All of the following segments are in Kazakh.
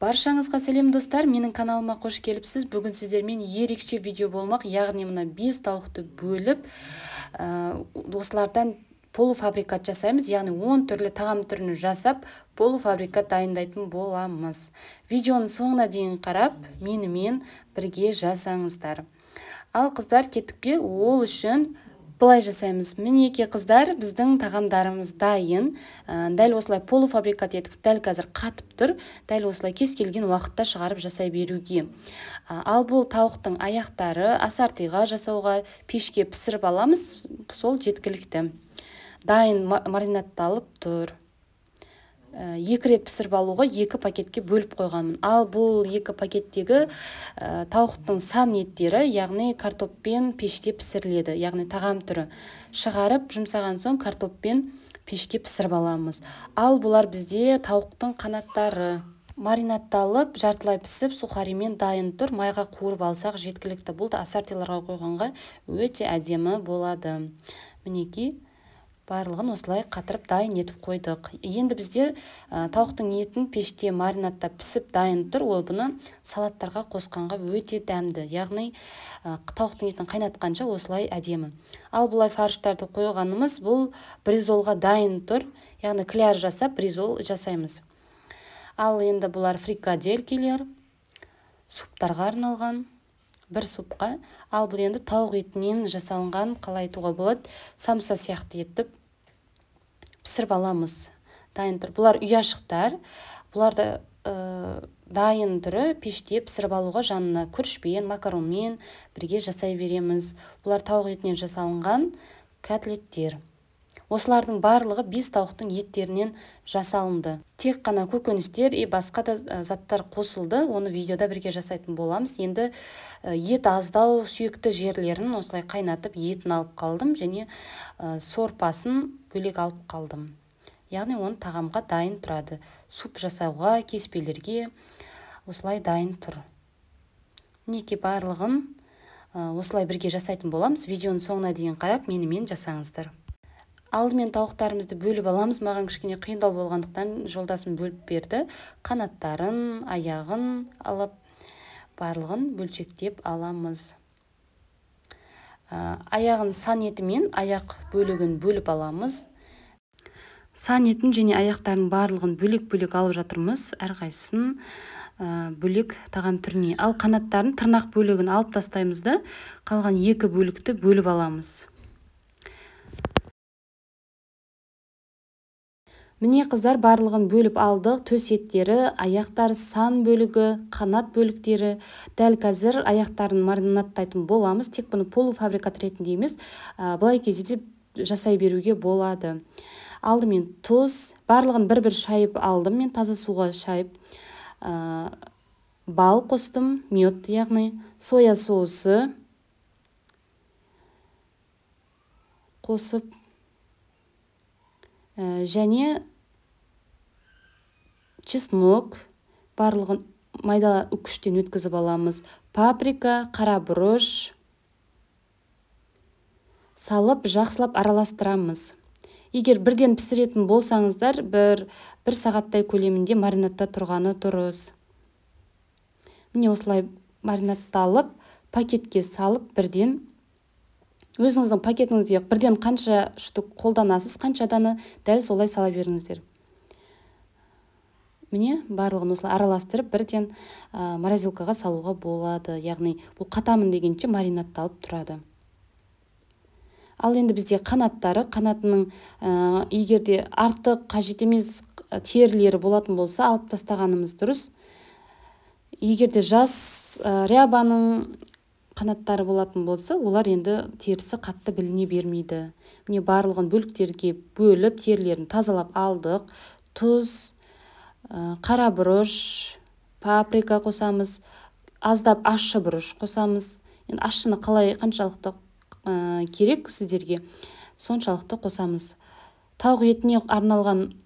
Баршаңызға сәлем достар, менің каналыма қош келіпсіз. Бүгін сіздермен ерекше видео болмақ, яғни мына 5 тауықты бөліп, осылардан полуфабрикат жасаймыз, яғни 10 түрлі тағам түрін жасап, полуфабрикат дайындайтын боламыз. Видеоның соңына дейін қарап, менімен бірге жасаңыздар. Ал қыздар, кеттік пе? Ол үшін былай жасаймыз. Мінеке қыздар, біздің тағамдарымыз дайын. Дәл осылай полуфабрикат етіп, дәл қазір қатып тұр. Дәл осылай кез келген уақытта шығарып жасай беруге. Ал бұл тауықтың аяқтары ассортиға жасауға, пешке пісіріп аламыз. Сол жеткілікті. Дайын маринадталып тұр. 2 рет пісіріп алуға 2 пакетке бөліп қойғанмын. Ал бұл 2 пакеттегі тауықтың сан еттері, яғни картоппен пеште пісіріледі, яғни тағам түрі. Шығарып, жұмсаған соң картоппен пешке пісіріп аламыз. Ал бұлар бізде тауықтың қанаттары. Маринадталып, жартылай пісіп, сухаримен дайын тұр. Майға қуырып алсақ жеткілікті. Бұл да ассортиларға қойғанға өте әдемі болады. Мінеки, барлығын осылай қатырып дайын етіп қойдық. Енді бізде тауықтың етін пеште маринадта пісіп дайын тұр. Ол бұны салаттарға қосқанға өте дәмді. Яғни тауықтың етін қайнатқанша осылай әдемі. Ал бұлай фарштарды қойғанымыз бұл бризолға дайын тұр. Яғни кляр жасап, бризол жасаймыз. Ал енді бұлар фрикаделькелер, суптарға арналған. Бір супқа. Ал бұл енді тауық етінен жасалынған, қалай айтуға болады, самса сияқты етіп пісіріп аламыз. Дайын тұр. Бұлар ұяшықтар. Бұларды дайын түрі пеште пісіріп алуға жанына күрішпен, макаронмен бірге жасай береміз. Бұлар тауық етінен жасалынған котлеттер. Осылардың барлығы 5 тауықтың еттерінен жасалынды. Тек қана көкөністер и басқа да заттар қосылды. Оны видеода бірге жасайтын боламыз. Енді ет аздау сүйекті жерлерін осылай қайнатып етін алып қалдым және сорпасын бөлек алып қалдым. Яғни оны тағамға дайын тұрады. Суп жасауға, кеспелерге осылай дайын тұр. Неке барлығын осылай бірге жасайтын боламыз. Видеоның соңына дейін қарап, менімен жасаңыздар. Алдымен тауықтарымызды бөліп аламыз. Маған кішкене қиындау болғандықтан жолдасым бөліп берді. Қанаттарын, аяғын алып, барлығын бөлшектеп аламыз. Аяғын сан етімен аяқ бөлігін бөліп аламыз. Сан етін және аяқтарын барлығын бөлек-бөлек алып жатырмыз. Әрқайсысын бөлек тағам түріне. Ал қанаттарын тырнақ бөлігін алып тастаймыз да, қалған 2 бөлікті бөліп аламыз. Міне қыздар, барлығын бөліп алдық. Төс еттері, аяқтары, сан бөлігі, қанат бөліктері. Дәл қазір аяқтарын маринадтайтын боламыз. Тек бұны полуфабрикат ретінде емес, былай кезде жасай беруге болады. Алдымен тұз, барлығын бір-бір шайып алдым. Мен таза суға шайып. Бал қостым, мед, яғни соя соусы қосып, және чеснок, барлығын майда үкіштен өткізіп аламыз. Паприка, қара бұрыш салып, жақсылап араластырамыз. Егер бірден пісіретін болсаңыздар, бір сағаттай көлемінде маринадта тұрғаны дұрыс. Міне осылай маринадталып, пакетке салып, бірден өзіңіздің пакетіңізде бірден қанша штук қолданасыз, қаншаданы дәл солай сала беріңіздер. Міне барлығын осылай араластырып, бірден морозилкаға салуға болады. Яғни бұл қатамын дегенше маринадталып тұрады. Ал енді бізде қанаттары, қанатының егерде артық қажет емес терілері болатын болса, алып тастағанымыз дұрыс. Егерде жас рябаның қанаттары болатын болса, олар енді терісі қатты біліне бермейді. Міне барлығын бөліктерге бөліп, терілерін тазалап алдық. Тұз, қара бұрыш, паприка қосамыз, аздап ащы бұрыш қосамыз. Енді ащыны қалай қаншалықты керек сіздерге, соншалықты қосамыз. Тауық етіне арналған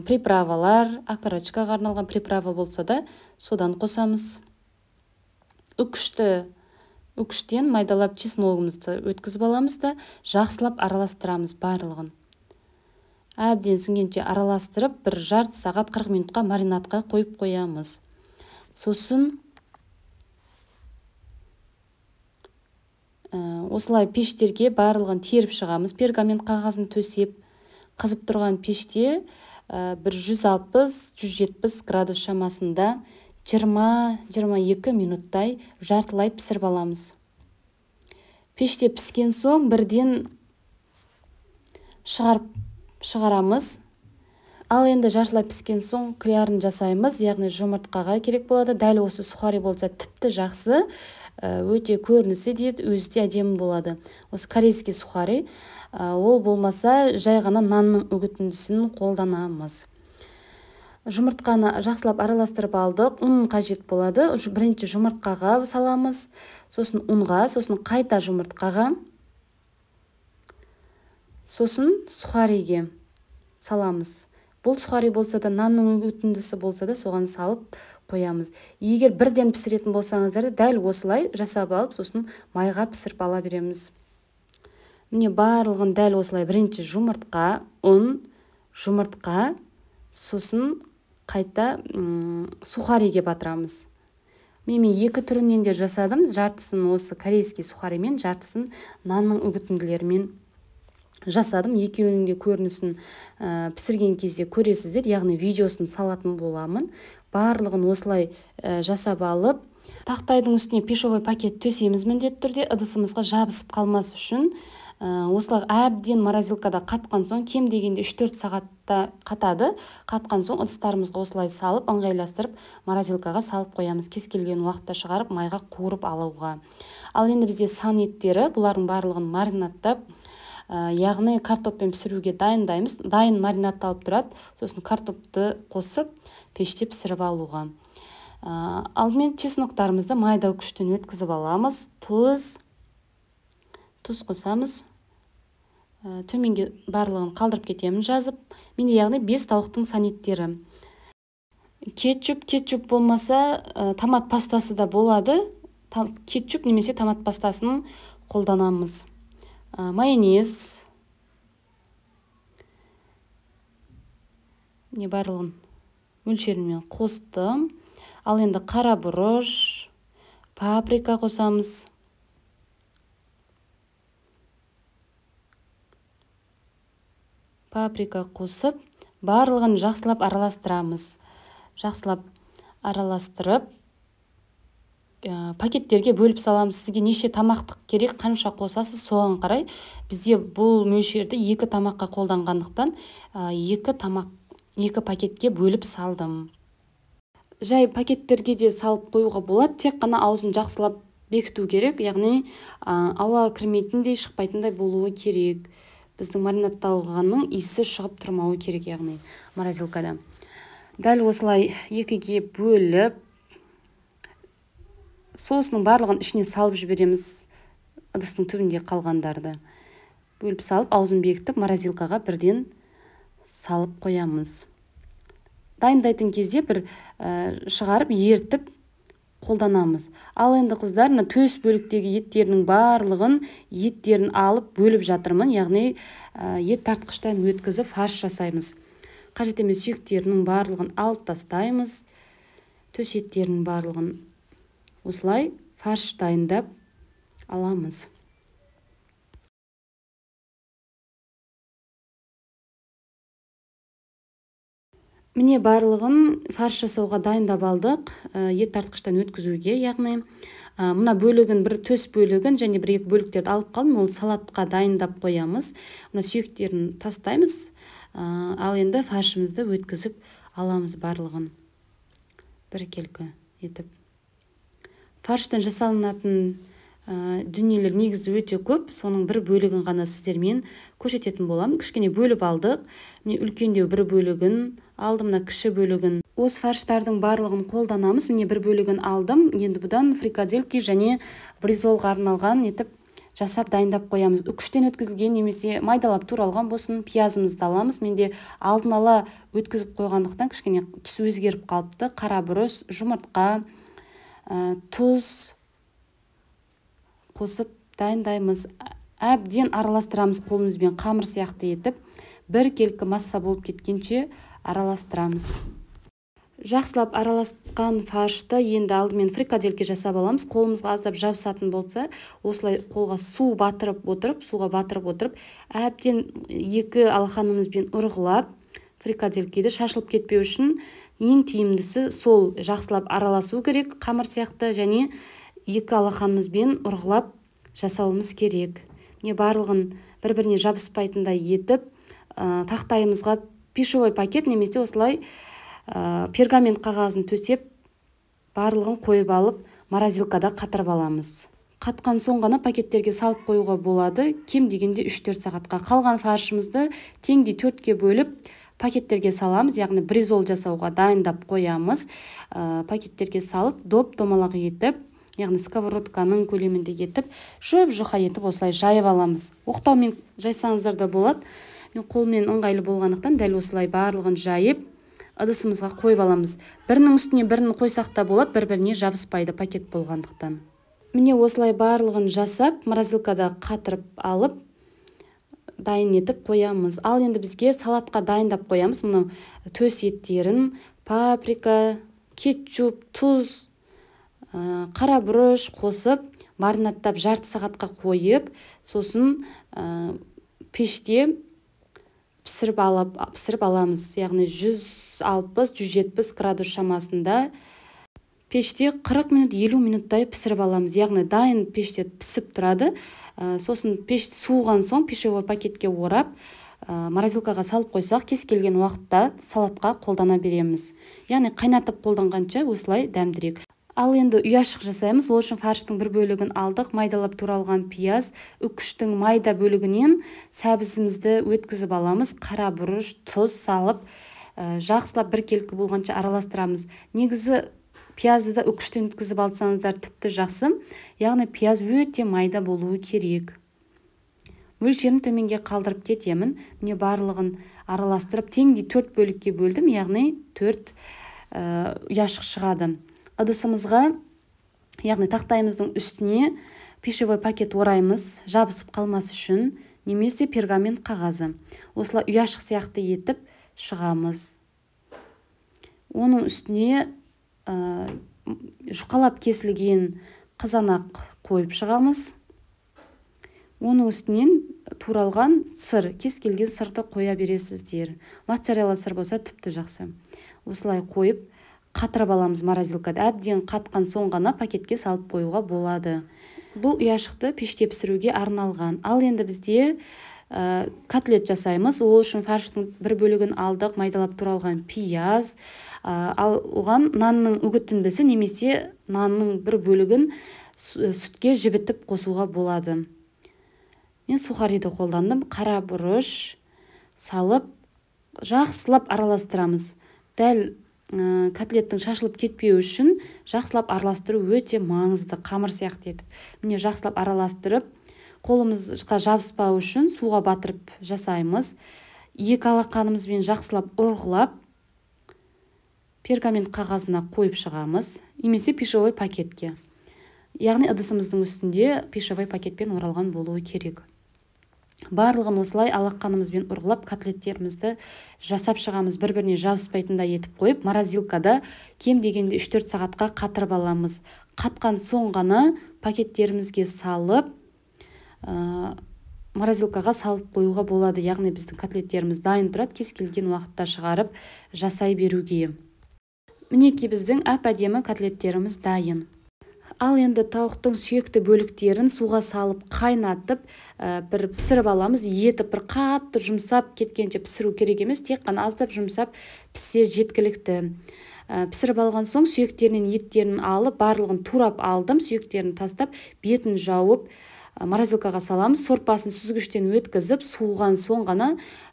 приправалар, окорочкаға арналған приправа болса да, содан қосамыз. Үкіштен майдалап чесногымызды өткізіп аламыз да, жақсылап араластырамыз барлығын. Әбден сіңгенше араластырып, бір жарты сағат 40 минутқа маринадқа қойып қоямыз. Сосын осылай пештерге барлығын теріп шығамыз. Пергамент қағазын төсеп қызып тұрған пеште бір 160-170 градус шамасында 20-22 минуттай жартылай пісіріп аламыз. Пеште піскен соң бірден шығарамыз. Ал енді жартылай піскен соң клярын жасаймыз, яғни жұмыртқаға керек болады. Дәл осы сухари болса тіпті жақсы, өте көрінісі де өзі де әдемі болады. Осы корейский сухари, ол болмаса жай ғана нанның үгітіндісін қолданамыз. Жұмыртқаны жақсылап араластырып алдық. Ұн қажет болады. Бірінші жұмыртқаға саламыз, сосын ұнға, сосын қайта жұмыртқаға, сосын сухариге саламыз. Бұл сухари болса да, нанның үгітіндісі болса да, соған салып қоямыз. Егер бірден пісіретін болсаңыздар, дәл осылай жасап алып, сосын майға пісіріп ала береміз. Міне барлығын дәл осылай бірінші жұмыртқа, ұн, жұмыртқа, сосын қайта сухариге батырамыз. Мен екі түрінен де жасадым. Жартысын осы корейский сухаримен, жартысын нанның үгітінділерімен жасадым. Екеуінің де көрінісін пісірген кезде көресіздер, яғни видеосын салатын боламын. Барлығын осылай жасап алып, тақтайдың үстіне пешевой пакет төсейміз міндетті түрде, ыдысымызға жабысып қалмас үшін. Осылай әбден морозилкада қатқан соң, кем дегенде 3-4 сағатта қатады. Қатқан соң ыдыстарымызға осылай салып, ыңғайластырып, морозилкаға салып қоямыз. Кез келген уақытта шығарып, майға қуырып алуға. Ал енді бізде сан еттері, бұлардың барлығын маринаттап, яғни картоппен пісіруге дайындаймыз. Дайын маринатталып тұрады. Сосын картопты қосып, пеште пісіріп алуға. Алдымен чесноктарымызды майда күштен өткізіп аламыз. Тұз қосамыз. Төменге барлығын қалдырып кетемін жазып. Менде яғни 5 тауықтың сан еттері. Кетчуп болмаса, томат пастасы да болады. Кетчуп немесе томат пастасын қолданамыз. Майонез. Не барлығын мөлшерімен қостым. Ал енді қара бұрыш, паприка қосамыз. Паприка қосып, барлығын жақсылап араластырамыз. Жақсылап араластырып, пакеттерге бөліп саламыз. Сізге неше тамақтық керек, қанша қосасыз, соған қарай. Бізде бұл мөлшерді 2 тамаққа қолданғандықтан 2 пакетке бөліп салдым. Жай пакеттерге де салып қоюға болады, тек қана аузын жақсылап бекіту керек, яғни ауа кірмейтіндей, шықпайтындай болуы керек. Біздің маринатталғанның иісі шығып тұрмауы керек, яғни морозилкада. Дәл осылай 2-ге бөліп, соусының барлығын ішіне салып жібереміз, ыдыстың түбінде қалғандарды. Бөліп салып, аузын бекітіп, морозилкаға бірден салып қоямыз. Дайындайтын кезде бір шығарып, ертіп қолданамыз. Ал енді қыздар, төс бөліктегі еттерінің барлығын еттерін алып бөліп жатырмын, яғни ет тартқыштан өткізіп фарш жасаймыз. Қажет емес сүйектерінің барлығын алып тастаймыз. Төс еттерінің барлығын осылай фарш дайындап аламыз. Міне барлығын фарш жасауға дайындап алдық, ет тартқыштан өткізуге, яғни мына бөлігін, бір төс бөлігін және 1-2 бөліктерді алып қалдым, ол салатқа дайындап қоямыз. Мына сүйектерін тастаймыз, ал енді фаршымызды өткізіп аламыз барлығын. Біркелкі етіп. Фарштан жасалынатын дүниелер негізі өте көп, соның бір бөлігін ғана сіздермен көрсететін болам. Кішкене бөліп алдық. Міне үлкендеу бір бөлігін алдым, мына кіші бөлігін. Осы фарштардың барлығын қолданамыз. Міне бір бөлігін алдым. Енді бұдан фрикадельки және бризолға арналған етіп жасап дайындап қоямыз. Үкіштен өткізілген немесе майдалап туралған болсын, пиязымызды аламыз. Менде алдын ала өткізіп қойғандықтан кішкене түсі өзгеріп қалыпты. Қара бұрыш, жұмыртқа, тұз қосып дайындаймыз. Әбден араластырамыз қолымызбен, қамыр сияқты етіп, біркелкі масса болып кеткенше араластырамыз. Жақсылап араласқан фаршты енді алдымен фрикадельке жасап аламыз. Қолымызға аздап жабысатын болса, осылай қолға суға батырып отырып, әбден екі алақанымызбен ұрғылап, фрикаделькеде шашылып кетпеу үшін ең тиімдісі сол жақсылап араласу керек қамыр сияқты, және екі алақанымызбен ұрғылап жасауымыз керек. Міне барлығын бір-біріне жабыспайтындай етіп, тақтайымызға пищевой пакет немесе осылай пергамент қағазын төсеп, барлығын қойып алып, морозилкада қатырып аламыз. Қатқан соң ғана пакеттерге салып қоюға болады, кем дегенде 3-4 сағатқа. Қалған фаршымызды теңдей 4-ке бөліп, пакеттерге саламыз, яғни бризол жасауға дайындап қоямыз. Пакеттерге салып, домалақ етіп, яғни сковородканың көлемінде етіп, жұқа етіп осылай жайып аламыз. Оқтаумен жайсаңыздар да болады. Мен қолмен ыңғайлы болғандықтан дәл осылай барлығын жайып, ыдысымызға қойып аламыз. Бірінің үстіне бірін қойсақ та болады, бір-біріне жабыспайды пакет болғандықтан. Міне осылай барлығын жасап, морозилкада қатырып алып, дайын етіп қоямыз. Ал енді бізге салатқа дайындап қоямыз. Мұны төс еттерін, паприка, кетчуп, тұз, қара бұрыш қосып, маринадтап жарты сағатқа қойып, сосын пеште пісіріп аламыз. Яғни 160-170 градус шамасында пеште 40 минут 50 минуттай пісіріп аламыз. Яғни дайын пеште пісіп тұрады. Сосын пеш суыған соң пищевой пакетке орап, морозилкаға салып қойсақ, кез келген уақытта салатқа қолдана береміз. Яғни қайнатып қолданғанша осылай дәмдірек. Ал енді ұяшық жасаймыз. Ол үшін фарштың бір бөлігін алдық, майдалап туралған пияз, үкіштің майда бөлігінен сәбізімізді өткізіп аламыз. Қара бұрыш, тұз салып, жақсылап біркелкі болғанша араластырамыз. Негізі пиязды да үкіштен өткізіп алсаңыздар тіпті жақсы. Яғни пияз өте майда болуы керек. Мөлшерін төменге қалдырып кетемін. Міне барлығын араластырып, теңдей 4 бөлікке бөлдім, яғни 4 ұяшық шығады. Ыдысымызға, яғни тақтайымыздың үстіне пищевой пакет ораймыз, жабысып қалмас үшін, немесе пергамент қағазы. Осылай ұяшық сияқты етіп шығамыз. Оның үстіне жұқалап кесілген қызанақ қойып шығамыз. Оның үстінен туралған сыр, кез келген сырды қоя бересіздер. Моцарелла сыр болса тіпті жақсы. Осылай қойып қатырып аламыз морозилкада. Әбден қатқан соң ғана пакетке салып қоюға болады. Бұл ұяшықты пеште пісіруге арналған. Ал енді бізде котлет жасаймыз. Ол үшін фарштың бір бөлігін алдық, майдалап туралған пияз, ал оған нанның үгітіндісі немесе нанның бір бөлігін сүтке жібітіп қосуға болады. Мен сухариді қолдандым. Қара бұрыш салып, жақсылап араластырамыз. Дәл котлеттің шашылып кетпеу үшін жақсылап араластыру өте маңызды, қамыр сияқты етіп. Міне жақсылап араластырып, қолымызға жабыспау үшін суға батырып жасаймыз. Екі алақанымызбен жақсылап ұрғылап, пергамент қағазына қойып шығамыз, немесе пищевой пакетке. Яғни ыдысымыздың үстінде пищевой пакетпен оралған болуы керек. Барлығын осылай алақанымызбен ұрғылап, котлеттерімізді жасап шығамыз, бір-біріне жабыспайтындай етіп қойып, морозилкада кем дегенде 3-4 сағатқа қатырып аламыз. Қатқан соң ғана пакеттерімізге салып, морозилкаға салып қоюға болады. Яғни біздің котлеттеріміз дайын тұрады, кез келген уақытта шығарып жасай беруге. Мінекей біздің әп-әдемі котлеттеріміз дайын. Ал енді тауықтың сүйекті бөліктерін суға салып қайнатып, бір пісіріп аламыз. Еті бір қатты жұмсап кеткенше пісіру керек емес, тек қана аздап жұмсап піссе жеткілікті. Пісіріп алған соң сүйектерінен еттерін алып, барлығын турап алдым, сүйектерін тастап, бетін жауып, морозилкаға саламыз. Сорпасын сүзгіштен өткізіп, суыған соң ғана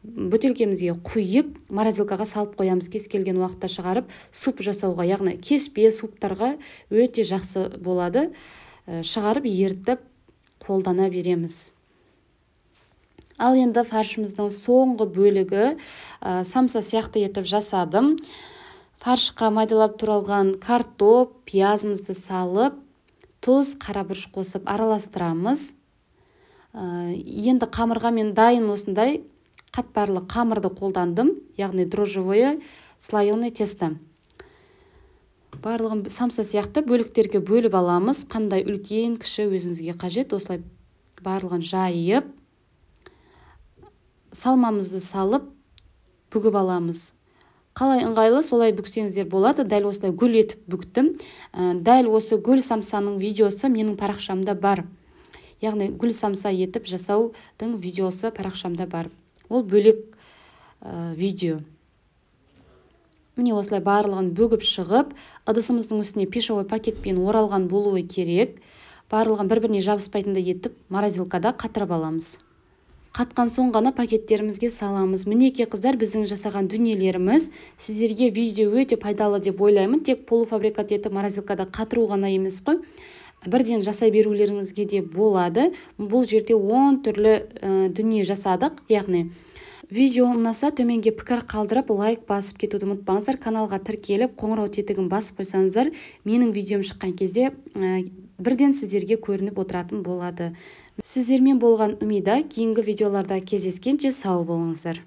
бөтелкемізге құйып, морозилкаға салып қоямыз. Кез келген уақытта шығарып, суп жасауға, яғни кеспе суптарға өте жақсы болады. Шығарып, ертіп, қолдана береміз. Ал енді фаршымыздың соңғы бөлігі самса сияқты етіп жасадым. Фаршқа майдалап туралған картоп, пиязымызды салып, тұз, қара бұрыш қосып араластырамыз. Енді қамырға мен дайын осындай қатпарлы қамырды қолдандым, яғни дрожжевое слоеное тесто. Барлығын самса сияқты бөліктерге бөліп аламыз. Қандай үлкен, кіші өзіңізге қажет. Осылай барлығын жайып, салмамызды салып, бүгіп аламыз. Қалай ыңғайлы, солай бүксеңіздер болады. Дәл осылай гүл етіп бүктім. Дәл осы гүл самсаның видеосы менің парақшамда бар. Яғни гүл самса етіп жасаудың видеосы парақшамда бар. Ол бөлек видео. Міне осылай барлығын бөгіп шығып, ыдысымыздың үстіне пешевой пакетпен оралған болуы керек. Барлығын бір-біріне жабыспайтындай етіп морозилкада қатырып аламыз. Қатқан соң ғана пакеттерімізге саламыз. Мінекей қыздар, біздің жасаған дүниелеріміз сіздерге видео өте пайдалы деп ойлаймын. Тек полуфабрикат етіп морозилкада қатыру ғана емес қой. Бірден жасай берулеріңізге де болады. Бұл жерде 10 түрлі дүние жасадық. Яғни видео ұнаса төменге пікір қалдырып, лайк басып кетуді ұмытпаңыздар. Каналға тіркеліп, қоңырау тетігін басып қойсаңыздар, менің видеом шыққан кезде бірден сіздерге көрініп отыратын болады. Сіздермен болған Умида, кейінгі видеоларда кездескенше сау болыңыздар.